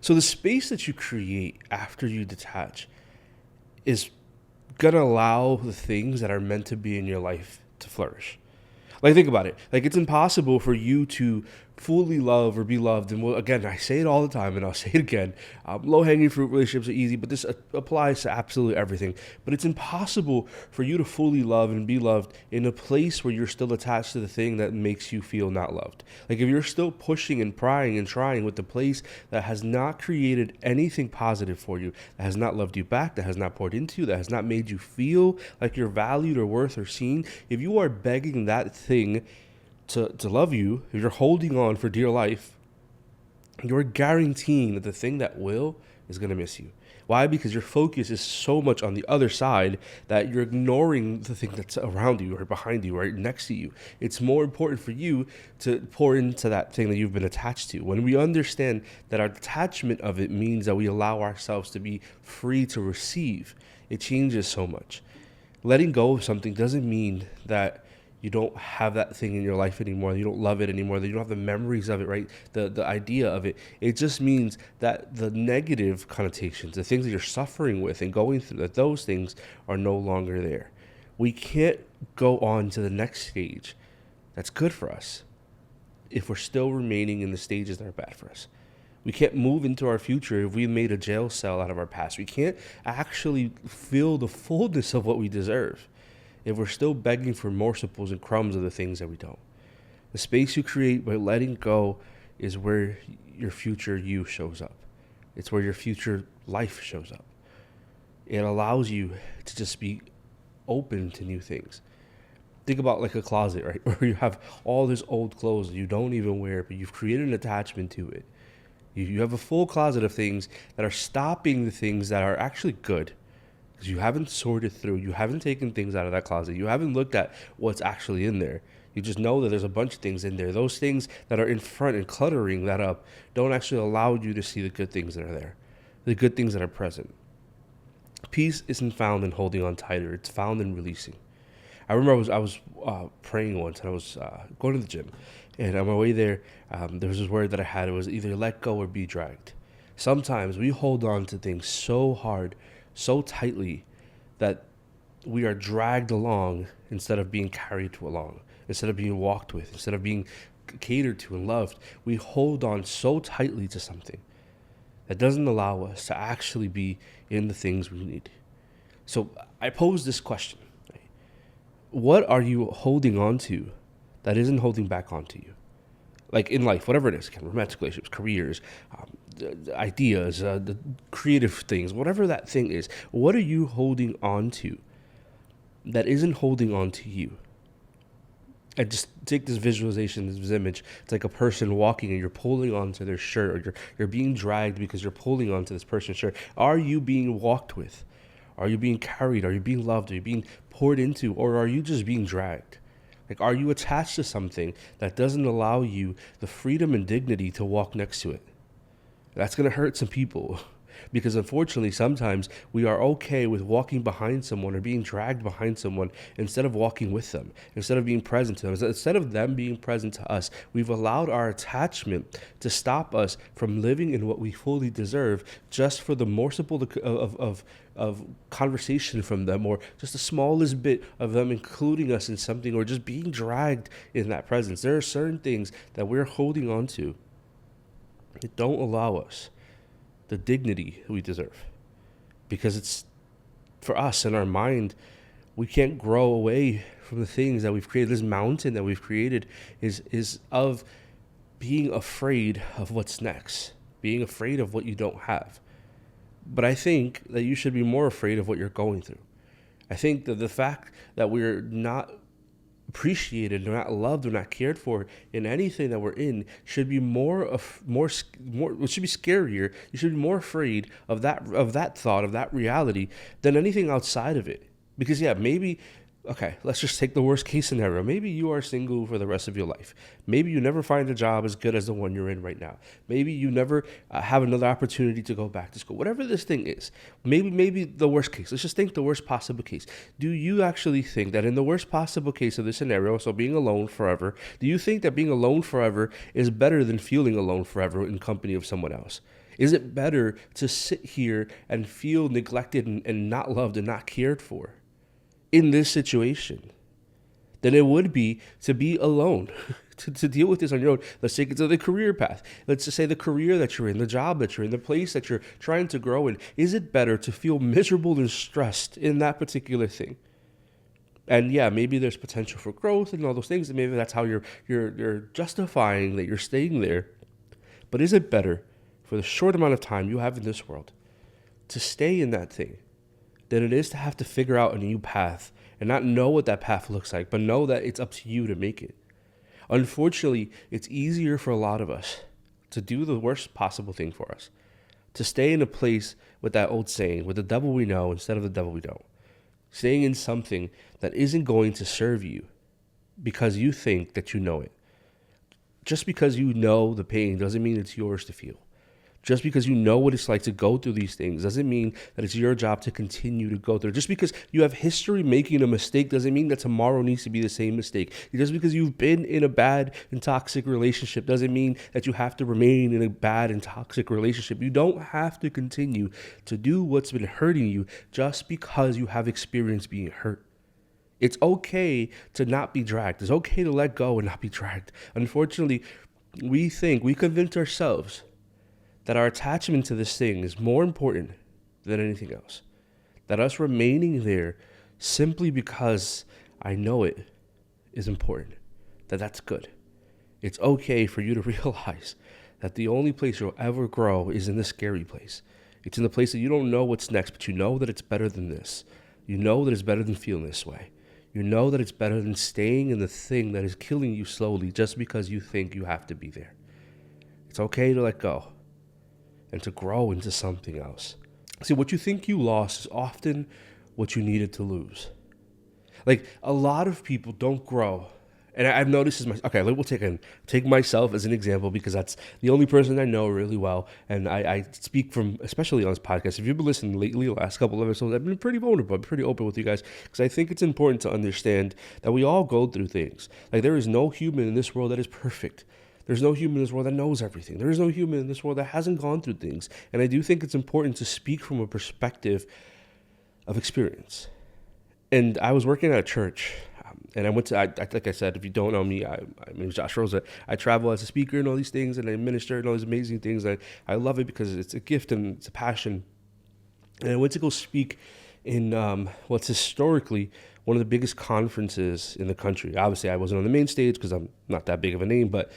So the space that you create after you detach is gonna allow the things that are meant to be in your life to flourish. Like, think about it. Like, it's impossible for you to fully love or be loved. And well, again, I say it all the time, and I'll say it again. Low hanging fruit relationships are easy, but this applies to absolutely everything. But it's impossible for you to fully love and be loved in a place where you're still attached to the thing that makes you feel not loved. Like, if you're still pushing and prying and trying with the place that has not created anything positive for you, that has not loved you back, that has not poured into you, that has not made you feel like you're valued or worth or seen, if you are begging that thing to love you, if you're holding on for dear life, you're guaranteeing that the thing that will is going to miss you. Why? Because your focus is so much on the other side that you're ignoring the thing that's around you or behind you, right next to you. It's more important for you to pour into that thing that you've been attached to. When we understand that our detachment of it means that we allow ourselves to be free to receive, it changes so much. Letting go of something doesn't mean that you don't have that thing in your life anymore, you don't love it anymore, that you don't have the memories of it, right? The idea of it. It just means that the negative connotations, the things that you're suffering with and going through, that those things are no longer there. We can't go on to the next stage that's good for us if we're still remaining in the stages that are bad for us. We can't move into our future if we made a jail cell out of our past. We can't actually feel the fullness of what we deserve if we're still begging for morsels and crumbs of the things that we don't. The space you create by letting go is where your future you shows up. It's where your future life shows up. It allows you to just be open to new things. Think about like a closet, right? Where you have all this old clothes that you don't even wear, but you've created an attachment to it. You have a full closet of things that are stopping the things that are actually good. Because you haven't sorted through, you haven't taken things out of that closet, you haven't looked at what's actually in there. You just know that there's a bunch of things in there. Those things that are in front and cluttering that up don't actually allow you to see the good things that are there, the good things that are present. Peace isn't found in holding on tighter, it's found in releasing. I remember I was praying once, and I was going to the gym, and on my way there, there was this word that I had. It was either let go or be dragged. Sometimes we hold on to things so hard, so tightly, that we are dragged along instead of being carried along, instead of being walked with, instead of being catered to and loved. We hold on so tightly to something that doesn't allow us to actually be in the things we need. So I pose this question. What are you holding on to that isn't holding back onto you? Like in life, whatever it is, romantic relationships, careers, ideas, the creative things, whatever that thing is, what are you holding on to that isn't holding on to you? And just take this visualization, this image. It's like a person walking and you're pulling onto their shirt, or you're being dragged because you're pulling onto this person's shirt. Are you being walked with? Are you being carried? Are you being loved? Are you being poured into? Or are you just being dragged? Like, are you attached to something that doesn't allow you the freedom and dignity to walk next to it? That's going to hurt some people. Because unfortunately, sometimes we are okay with walking behind someone or being dragged behind someone instead of walking with them, instead of being present to them, instead of them being present to us. We've allowed our attachment to stop us from living in what we fully deserve just for the morsel of conversation from them, or just the smallest bit of them including us in something, or just being dragged in that presence. There are certain things that we're holding on to that don't allow us the dignity we deserve, because it's for us in our mind. We can't grow away from the things that we've created. This mountain that we've created is of being afraid of what's next, being afraid of what you don't have. But I think that you should be more afraid of what you're going through. I think that the fact that we're not appreciated, or not loved, or not cared for in anything that we're in should be more. It should be scarier. You should be more afraid of that thought, of that reality, than anything outside of it. Because maybe, okay, let's just take the worst case scenario. Maybe you are single for the rest of your life. Maybe you never find a job as good as the one you're in right now. Maybe you never have another opportunity to go back to school. Whatever this thing is, maybe the worst case. Let's just think the worst possible case. Do you actually think that in the worst possible case of this scenario, so being alone forever, do you think that being alone forever is better than feeling alone forever in company of someone else? Is it better to sit here and feel neglected and not loved and not cared for in this situation than it would be to be alone, to deal with this on your own? Let's take it to the career path. Let's just say the career that you're in, the job that you're in, the place that you're trying to grow in. Is it better to feel miserable and stressed in that particular thing? And yeah, maybe there's potential for growth and all those things, and maybe that's how you're justifying that you're staying there. But is it better for the short amount of time you have in this world to stay in that thing than it is to have to figure out a new path and not know what that path looks like, but know that it's up to you to make it? Unfortunately, it's easier for a lot of us to do the worst possible thing for us, to stay in a place with that old saying, with the devil we know instead of the devil we don't. Staying in something that isn't going to serve you because you think that you know it. Just because you know the pain doesn't mean it's yours to feel. Just because you know what it's like to go through these things doesn't mean that it's your job to continue to go through. Just because you have history making a mistake doesn't mean that tomorrow needs to be the same mistake. Just because you've been in a bad and toxic relationship doesn't mean that you have to remain in a bad and toxic relationship. You don't have to continue to do what's been hurting you just because you have experience being hurt. It's okay to not be dragged. It's okay to let go and not be dragged. Unfortunately, we convince ourselves that our attachment to this thing is more important than anything else. That us remaining there simply because I know it is important, that's good. It's okay for you to realize that the only place you'll ever grow is in the scary place. It's in the place that you don't know what's next, but you know that it's better than this. You know that it's better than feeling this way. You know that it's better than staying in the thing that is killing you slowly just because you think you have to be there. It's okay to let go and to grow into something else. See, what you think you lost is often what you needed to lose. Like, a lot of people don't grow. And I've noticed this. Okay, we'll take myself as an example because that's the only person I know really well. And I speak from, especially on this podcast. If you've been listening lately, the last couple of episodes, I've been pretty vulnerable. I'm pretty open with you guys because I think it's important to understand that we all go through things. Like, there is no human in this world that is perfect. There's no human in this world that knows everything. There is no human in this world that hasn't gone through things. And I do think it's important to speak from a perspective of experience. And I was working at a church, and I went to, like I said, if you don't know me, my name is Josh Rosa. I travel as a speaker and all these things, and I minister and all these amazing things. I love it because it's a gift and it's a passion. And I went to go speak in what's historically one of the biggest conferences in the country. Obviously, I wasn't on the main stage because I'm not that big of a name, but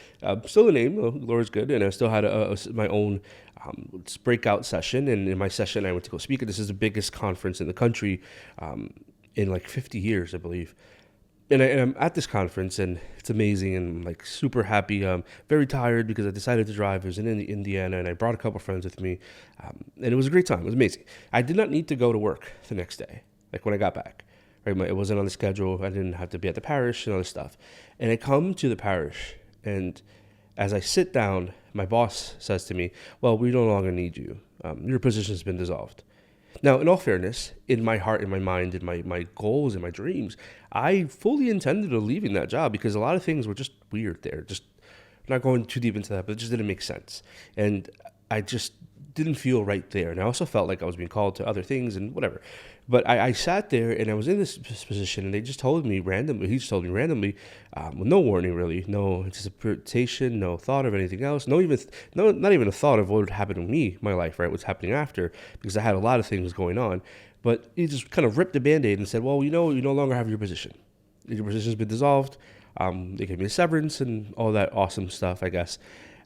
still a name. The Lord's good. And I still had my own breakout session. And in my session, I went to go speak. And this is the biggest conference in the country in like 50 years, I believe. And I'm at this conference, and it's amazing, and I'm like super happy. Very tired because I decided to drive. It was in Indiana, and I brought a couple friends with me, and it was a great time. It was amazing. I did not need to go to work the next day, like when I got back. Right, it wasn't on the schedule. I didn't have to be at the parish and all this stuff. And I come to the parish, and as I sit down, my boss says to me, "Well, we no longer need you. Your position has been dissolved." Now, in all fairness, in my heart, in my mind, in my goals, and my dreams, I fully intended on leaving that job because a lot of things were just weird there. Just not going too deep into that, but it just didn't make sense. And I just didn't feel right there. And I also felt like I was being called to other things and whatever. But I sat there and I was in this position, and they just told me randomly, with no warning really, no anticipation, no thought of anything else, not even a thought of what would happen to me, my life, right, what's happening after, because I had a lot of things going on. But he just kind of ripped the Band-Aid and said, "Well, you no longer have your position. Your position's been dissolved." They gave me a severance and all that awesome stuff, I guess.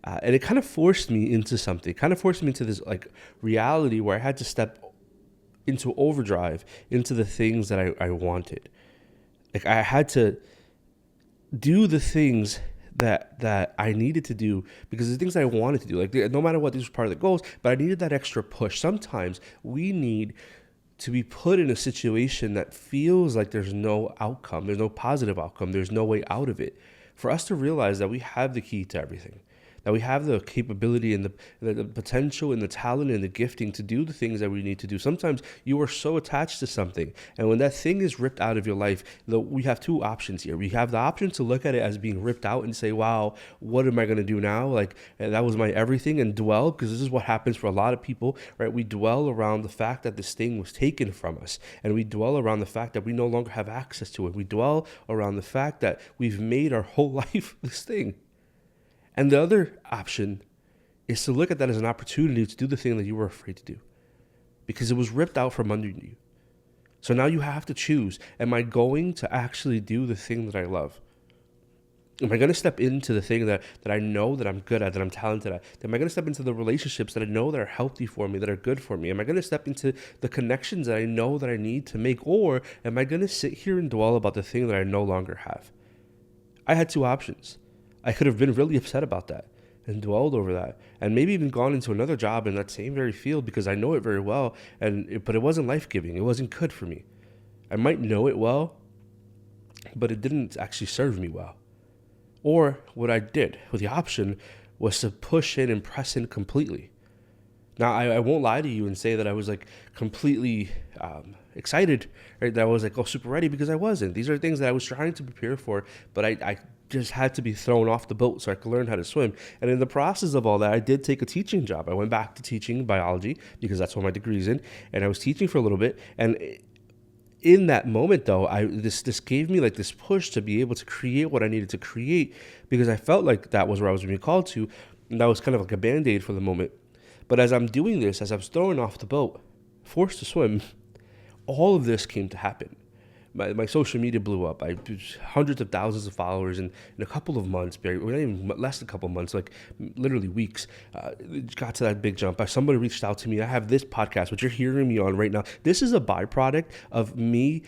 And it kind of forced me into something, kind of forced me into this like reality where I had to step into overdrive, into the things that I wanted. Like, I had to do the things that I needed to do because the things that I wanted to do, like no matter what, these were part of the goals, but I needed that extra push. Sometimes we need to be put in a situation that feels like there's no outcome, there's no positive outcome, there's no way out of it, for us to realize that we have the key to everything, that we have the capability and the potential and the talent and the gifting to do the things that we need to do. Sometimes you are so attached to something, and when that thing is ripped out of your life, we have two options here. We have the option to look at it as being ripped out and say, wow, what am I going to do now? Like, that was my everything, and dwell, because this is what happens for a lot of people, right? We dwell around the fact that this thing was taken from us, and we dwell around the fact that we no longer have access to it. We dwell around the fact that we've made our whole life this thing. And the other option is to look at that as an opportunity to do the thing that you were afraid to do, because it was ripped out from under you. So now you have to choose, am I going to actually do the thing that I love? Am I going to step into the thing that I know that I'm good at, that I'm talented at? Am I going to step into the relationships that I know that are healthy for me, that are good for me? Am I going to step into the connections that I know that I need to make? Or am I going to sit here and dwell about the thing that I no longer have? I had two options. I could have been really upset about that and dwelled over that, and maybe even gone into another job in that same very field because I know it very well, but it wasn't life-giving. It wasn't good for me. I might know it well, but it didn't actually serve me well. Or what I did with the option was to push in and press in completely. Now, I won't lie to you and say that I was like completely excited, right? That I was like, oh, super ready, because I wasn't. These are things that I was trying to prepare for, but I just had to be thrown off the boat so I could learn how to swim. And in the process of all that, I did take a teaching job. I went back to teaching biology because that's what my degree's in, and I was teaching for a little bit. And in that moment, though, this gave me like this push to be able to create what I needed to create, because I felt like that was where I was being called to, and that was kind of like a Band-Aid for the moment. But as I'm doing this, as I was throwing off the boat, forced to swim, all of this came to happen. My social media blew up. I hundreds of thousands of followers in a couple of months, not even less than a couple of months, like literally weeks. It got to that big jump. Somebody reached out to me. I have this podcast, which you're hearing me on right now. This is a byproduct of me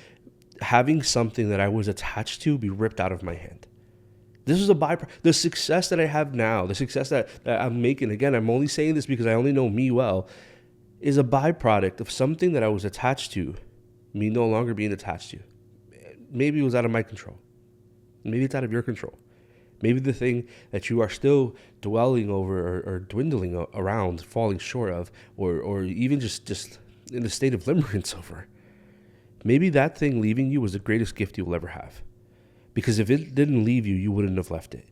having something that I was attached to be ripped out of my hand. This is a byproduct. The success that I have now, the success that I'm making, again, I'm only saying this because I only know me well, is a byproduct of something that I was attached to, me no longer being attached to. Maybe it was out of my control. Maybe it's out of your control. Maybe the thing that you are still dwelling over or dwindling around, falling short of, or even just in a state of limerence over. Maybe that thing leaving you was the greatest gift you will ever have. Because if it didn't leave you, you wouldn't have left it.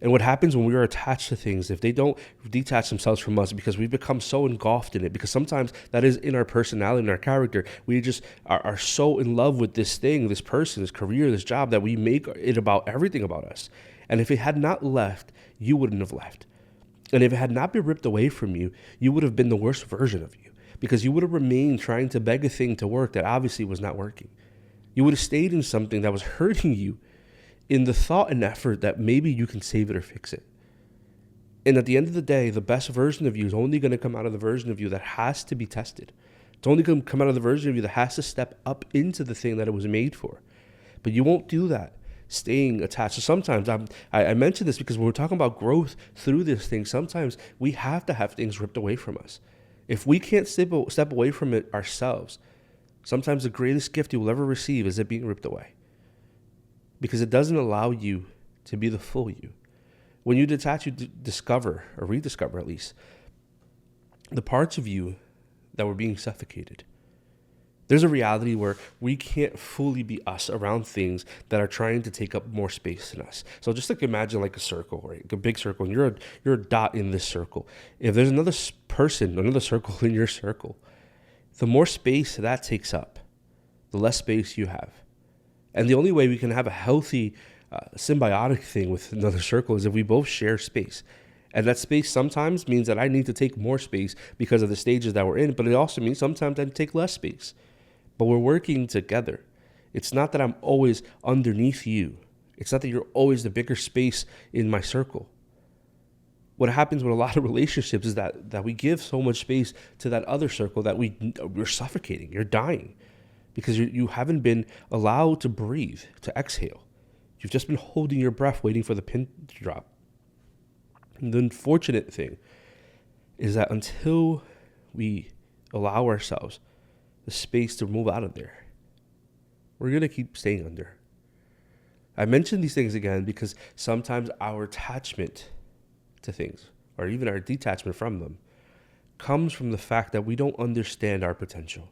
And what happens when we are attached to things, if they don't detach themselves from us because we've become so engulfed in it, because sometimes that is in our personality, in our character, we just are so in love with this thing, this person, this career, this job, that we make it about everything about us. And if it had not left, you wouldn't have left. And if it had not been ripped away from you, you would have been the worst version of you, because you would have remained trying to beg a thing to work that obviously was not working. You would have stayed in something that was hurting you, in the thought and effort that maybe you can save it or fix it. And at the end of the day, the best version of you is only going to come out of the version of you that has to be tested. It's only going to come out of the version of you that has to step up into the thing that it was made for. But you won't do that staying attached. So sometimes, I mention this because when we're talking about growth through this thing, sometimes we have to have things ripped away from us. If we can't step away from it ourselves, sometimes the greatest gift you will ever receive is it being ripped away. Because it doesn't allow you to be the full you. When you detach, you discover, or rediscover at least, the parts of you that were being suffocated. There's a reality where we can't fully be us around things that are trying to take up more space than us. So just like imagine like a circle, right? Like a big circle, and you're a dot in this circle. If there's another person, another circle in your circle, the more space that takes up, the less space you have. And the only way we can have a healthy, symbiotic thing with another circle is if we both share space. And that space sometimes means that I need to take more space because of the stages that we're in, but it also means sometimes I take less space. But we're working together. It's not that I'm always underneath you. It's not that you're always the bigger space in my circle. What happens with a lot of relationships is that we give so much space to that other circle that we're suffocating, you're dying. Because you haven't been allowed to breathe, to exhale. You've just been holding your breath, waiting for the pin to drop. And the unfortunate thing is that until we allow ourselves the space to move out of there, we're going to keep staying under. I mention these things again because sometimes our attachment to things, or even our detachment from them, comes from the fact that we don't understand our potential.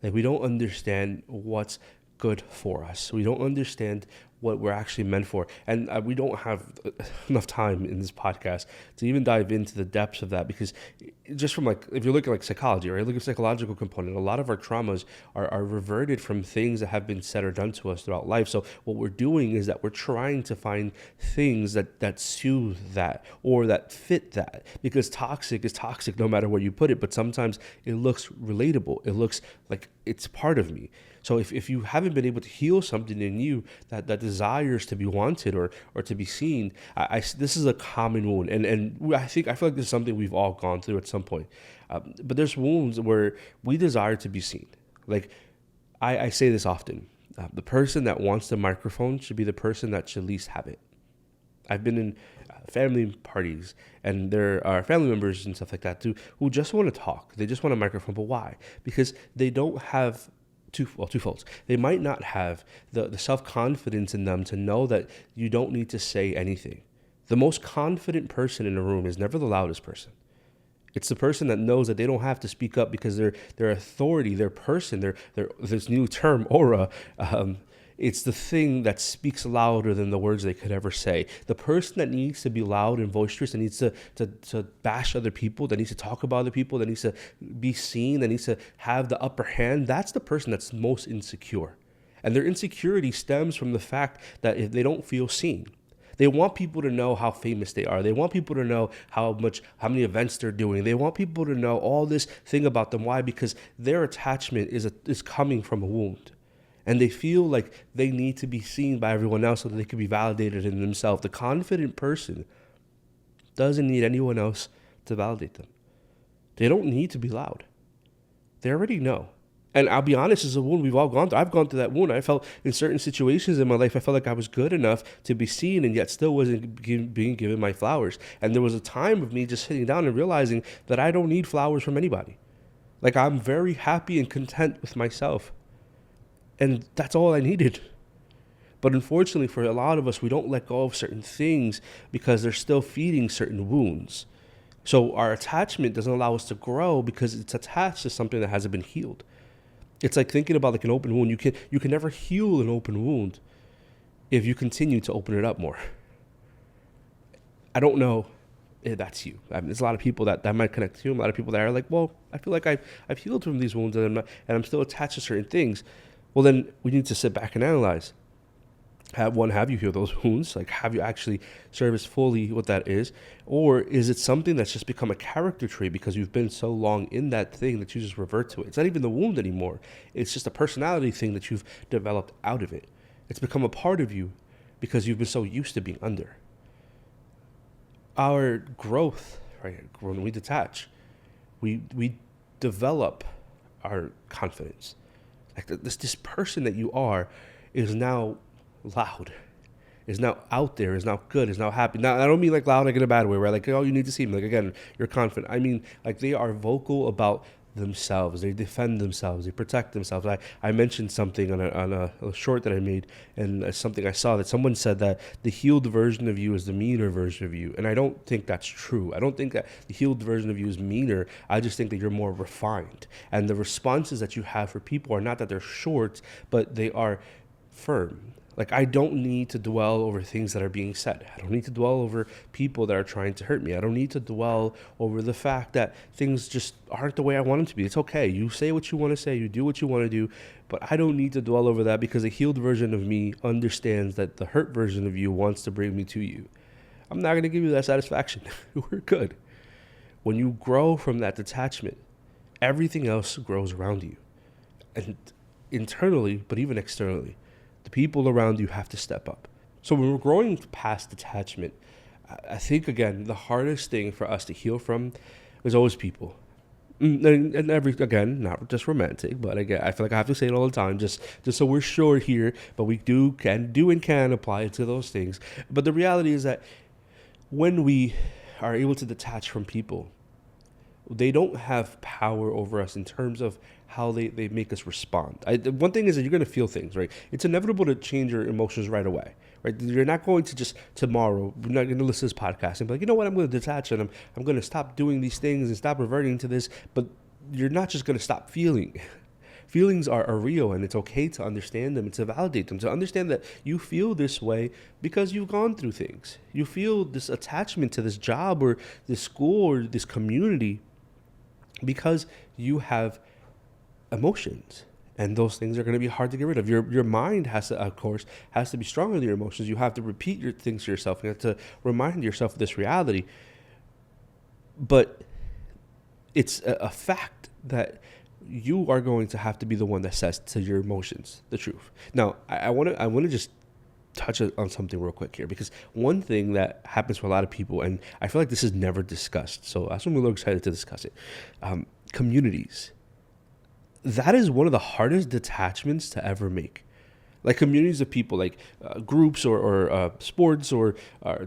Like, we don't understand what's good for us. We don't understand what we're actually meant for. And we don't have enough time in this podcast to even dive into the depths of that, because just from, like, if you look at like psychology, right, look at psychological component, a lot of our traumas are reverted from things that have been said or done to us throughout life. So what we're doing is that we're trying to find things that soothe that, or that fit that, because toxic is toxic no matter where you put it, but sometimes it looks relatable. It looks like it's part of me. So if you haven't been able to heal something in you that desires to be wanted or to be seen, this is a common wound. And I feel like this is something we've all gone through at some point. But there's wounds where we desire to be seen. Like, I say this often. The person that wants the microphone should be the person that should least have it. I've been in family parties, and there are family members and stuff like that too, who just want to talk. They just want a microphone. But why? Because they don't have twofolds. They might not have the self-confidence in them to know that you don't need to say anything. The most confident person in a room is never the loudest person. It's the person that knows that they don't have to speak up because their authority, their person, their this new term, aura, it's the thing that speaks louder than the words they could ever say. The person that needs to be loud and boisterous, that needs to bash other people, that needs to talk about other people, that needs to be seen, that needs to have the upper hand, that's the person that's most insecure. And their insecurity stems from the fact that if they don't feel seen. They want people to know how famous they are. They want people to know how many events they're doing. They want people to know all this thing about them. Why? Because their attachment is coming from a wound. And they feel like they need to be seen by everyone else so that they can be validated in themselves. The confident person doesn't need anyone else to validate them. They don't need to be loud. They already know. And I'll be honest, it's a wound we've all gone through. I've gone through that wound. I felt in certain situations in my life, I felt like I was good enough to be seen and yet still wasn't being given my flowers. And there was a time of me just sitting down and realizing that I don't need flowers from anybody. Like, I'm very happy and content with myself. And that's all I needed. But unfortunately, for a lot of us, we don't let go of certain things because they're still feeding certain wounds. So our attachment doesn't allow us to grow because it's attached to something that hasn't been healed. It's like thinking about like an open wound. You can never heal an open wound if you continue to open it up more. I don't know if that's you. I mean, there's a lot of people that might connect to you. A lot of people that are like, well, I feel like I've healed from these wounds and I'm still attached to certain things. Well, then we need to sit back and analyze. Have you healed those wounds? Like, have you actually serviced fully what that is? Or is it something that's just become a character trait because you've been so long in that thing that you just revert to it? It's not even the wound anymore. It's just a personality thing that you've developed out of it. It's become a part of you because you've been so used to being under. Our growth, right? When we detach, we develop our confidence. Like this person that you are is now loud, is now out there, is now good, is now happy. Now, I don't mean like loud like in a bad way, where like, oh, you need to see me. Like, again, you're confident. I mean, like, they are vocal about themselves. They defend themselves. They protect themselves. I mentioned something on a short that I made, and something I saw that someone said that the healed version of you is the meaner version of you. And I don't think that's true. I don't think that the healed version of you is meaner. I just think that you're more refined. And the responses that you have for people are not that they're short, but they are firm. Like, I don't need to dwell over things that are being said. I don't need to dwell over people that are trying to hurt me. I don't need to dwell over the fact that things just aren't the way I want them to be. It's okay. You say what you want to say. You do what you want to do. But I don't need to dwell over that because a healed version of me understands that the hurt version of you wants to bring me to you. I'm not going to give you that satisfaction. We're good. When you grow from that detachment, everything else grows around you. And internally, but even externally. The people around you have to step up. So when we're growing past detachment, I think, again, the hardest thing for us to heal from is always people. And again, not just romantic, but again, I feel like I have to say it all the time, just so we're sure here, but we can apply it to those things. But the reality is that when we are able to detach from people, they don't have power over us in terms of how they make us respond. One thing is that you're going to feel things, right? It's inevitable to change your emotions right away, right? You're not going to just tomorrow, you're not going to listen to this podcast and be like, you know what, I'm going to detach and I'm going to stop doing these things and stop reverting to this. But you're not just going to stop feeling. Feelings are real, and it's okay to understand them and to validate them, to understand that you feel this way because you've gone through things. You feel this attachment to this job or this school or this community because you have emotions. And those things are going to be hard to get rid of. Your mind has to, of course, has to be stronger than your emotions. You have to repeat your things to yourself. You have to remind yourself of this reality. But it's a fact that you are going to have to be the one that says to your emotions the truth. Now, I want to just touch on something real quick here, because one thing that happens for a lot of people, and I feel like this is never discussed, so that's why I'm a little excited to discuss it. Communities. That is one of the hardest detachments to ever make. Like communities of people, like groups or sports or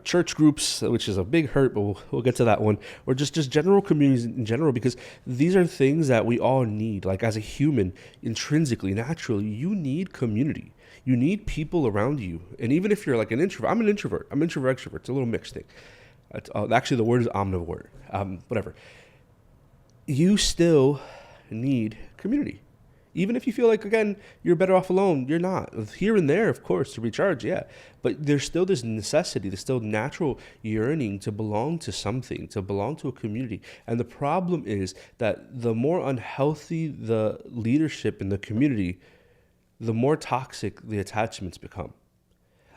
church groups, which is a big hurt, but we'll get to that one. Or just general communities in general, because these are things that we all need. Like as a human, intrinsically, naturally, you need community. You need people around you. And even if you're like an introvert, I'm an introvert. I'm introvert, extrovert. It's a little mixed thing. Actually, the word is omnivore. Whatever. You still need community. Even if you feel like, again, you're better off alone, you're not. Here and there, of course, to recharge, yeah. But there's still this necessity, there's still natural yearning to belong to something, to belong to a community. And the problem is that the more unhealthy the leadership in the community, the more toxic the attachments become.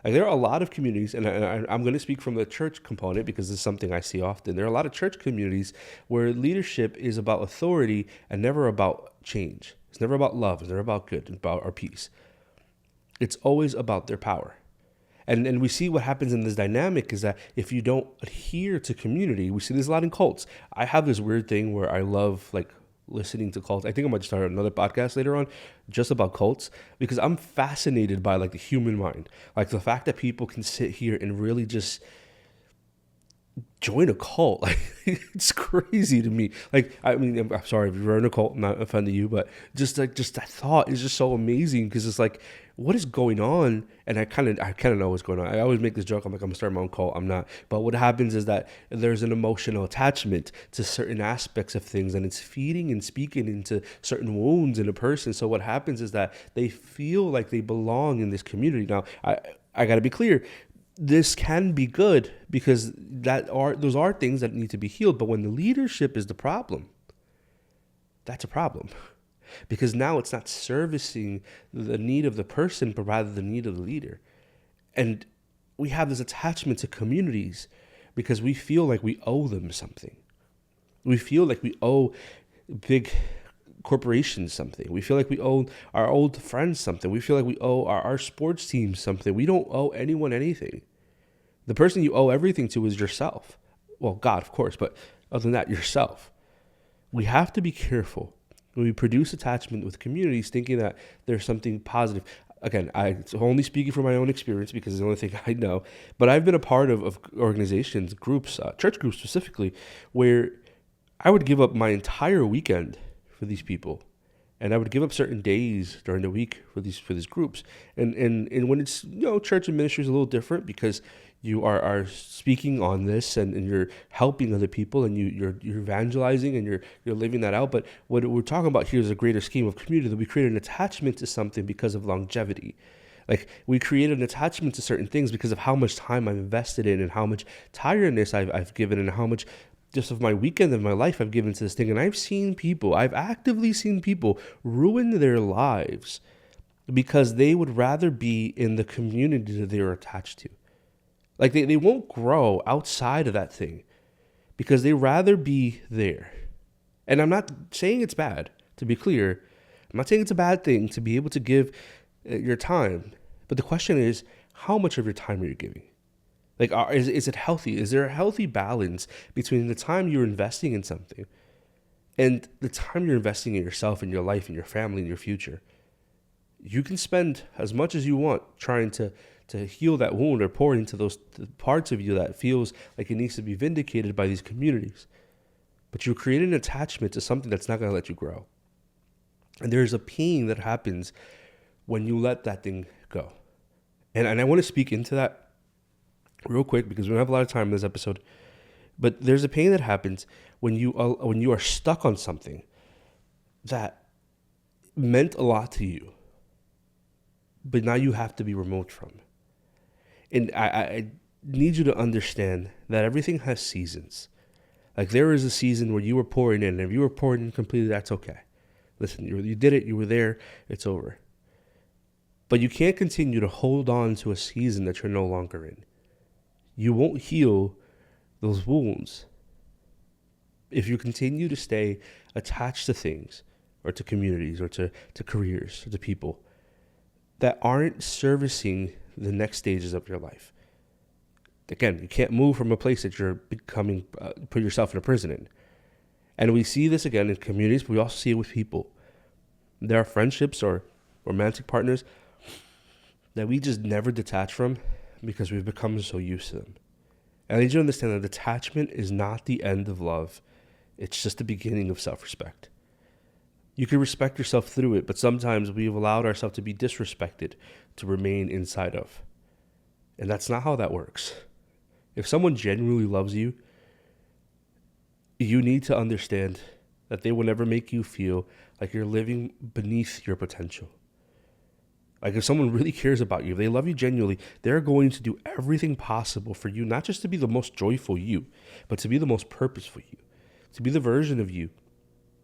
Like there are a lot of communities, and I'm going to speak from the church component because this is something I see often. There are a lot of church communities where leadership is about authority and never about change. It's never about love. It's never about good, it's about our peace. It's always about their power. And we see what happens in this dynamic is that if you don't adhere to community, we see this a lot in cults. I have this weird thing where I love like listening to cults. I think I might start another podcast later on just about cults, because I'm fascinated by like the human mind. Like the fact that people can sit here and really just join a cult. Like it's crazy to me. Like, I mean, I'm sorry if you're in a cult, I'm not offending you, but just that thought is just so amazing, because it's like, what is going on? And I kind of know what's going on. I always make this joke. I'm like, I'm gonna start my own cult. I'm not. But what happens is that there's an emotional attachment to certain aspects of things, and it's feeding and speaking into certain wounds in a person. So what happens is that they feel like they belong in this community. Now, I got to be clear. This can be good because those are things that need to be healed. But when the leadership is the problem, that's a problem. Because now it's not servicing the need of the person, but rather the need of the leader. And we have this attachment to communities because we feel like we owe them something. We feel like we owe big corporations something. We feel like we owe our old friends something. We feel like we owe our sports team something. We don't owe anyone anything. The person you owe everything to is yourself. Well, God, of course, but other than that, yourself. We have to be careful when we produce attachment with communities thinking that there's something positive. Again, I'm only speaking from my own experience because it's the only thing I know. But I've been a part of organizations, groups, church groups specifically, where I would give up my entire weekend for these people. And I would give up certain days during the week for these groups. And when it's, church and ministry is a little different because you are speaking on this and you're helping other people and you're evangelizing and you're living that out. But what we're talking about here is a greater scheme of community, that we create an attachment to something because of longevity. Like we create an attachment to certain things because of how much time I've invested in and how much tiredness I've given and how much just of my weekend of my life I've given to this thing. And I've actively seen people ruin their lives because they would rather be in the community that they're attached to. Like they won't grow outside of that thing because they rather be there. And I'm not saying it's bad, to be clear. I'm not saying it's a bad thing to be able to give your time. But the question is, how much of your time are you giving? Like, is it healthy? Is there a healthy balance between the time you're investing in something and the time you're investing in yourself and your life and your family and your future? You can spend as much as you want trying to heal that wound or pour into those parts of you that feels like it needs to be vindicated by these communities. But you're creating an attachment to something that's not going to let you grow. And there's a pain that happens when you let that thing go. And I want to speak into that real quick because we don't have a lot of time in this episode. But there's a pain that happens when you are stuck on something that meant a lot to you, but now you have to be removed from. And I need you to understand that everything has seasons. Like there is a season where you were pouring in, and if you were pouring in completely, that's okay. Listen, you did it, you were there, it's over. But you can't continue to hold on to a season that you're no longer in. You won't heal those wounds if you continue to stay attached to things or to communities or to careers or to people that aren't servicing the next stages of your life. Again, you can't move from a place that you're becoming, put yourself in a prison in. And we see this again in communities, but we also see it with people. There are friendships or romantic partners that we just never detach from because we've become so used to them. And I need you to understand that detachment is not the end of love. It's just the beginning of self-respect. You can respect yourself through it, but sometimes we've allowed ourselves to be disrespected to remain inside of. And that's not how that works. If someone genuinely loves you, you need to understand that they will never make you feel like you're living beneath your potential. Like if someone really cares about you, if they love you genuinely, they're going to do everything possible for you, not just to be the most joyful you, but to be the most purposeful you, to be the version of you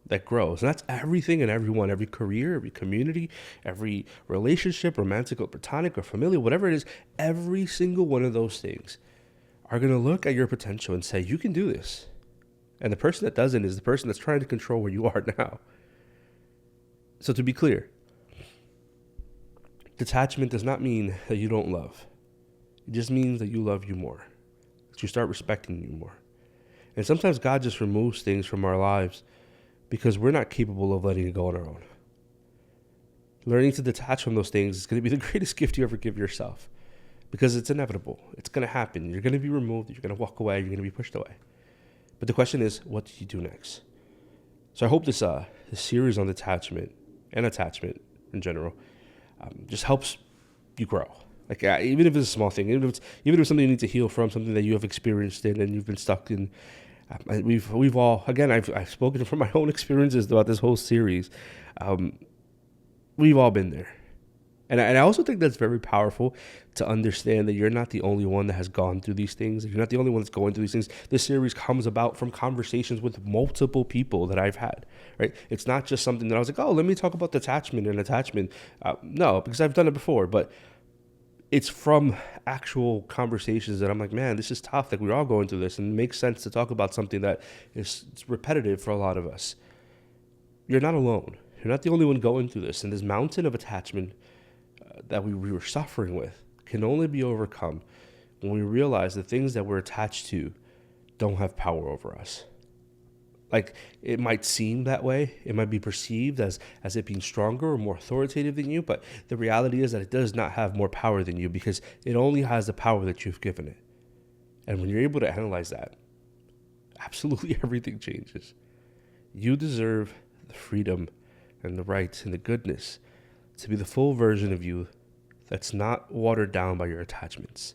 that grows. And that's everything and everyone, every career, every community, every relationship, romantic or platonic or familial, whatever it is, every single one of those things are going to look at your potential and say, you can do this. And the person that doesn't is the person that's trying to control where you are now. So to be clear, detachment does not mean that you don't love. It just means that you love you more, that you start respecting you more. And sometimes God just removes things from our lives because we're not capable of letting it go on our own. Learning to detach from those things is going to be the greatest gift you ever give yourself because it's inevitable. It's going to happen. You're going to be removed. You're going to walk away. You're going to be pushed away. But the question is, what do you do next? So I hope this series on detachment and attachment in general just helps you grow. Like even if it's a small thing, even if it's something you need to heal from, something that you have experienced in and you've been stuck in. We've all, again, I've spoken from my own experiences throughout this whole series. We've all been there. And I also think that's very powerful to understand that you're not the only one that has gone through these things. You're not the only one that's going through these things. This series comes about from conversations with multiple people that I've had, right? It's not just something that I was like, oh, let me talk about detachment and attachment. No, because I've done it before, but it's from actual conversations that I'm like, man, this is tough. Like we're all going through this, and it makes sense to talk about something that is repetitive for a lot of us. You're not alone. You're not the only one going through this. And this mountain of attachment that we were suffering with can only be overcome when we realize the things that we're attached to don't have power over us. Like it might seem that way. It might be perceived as it being stronger or more authoritative than you, but the reality is that it does not have more power than you because it only has the power that you've given it. And when you're able to analyze that, absolutely everything changes. You deserve the freedom and the rights and the goodness to be the full version of you that's not watered down by your attachments.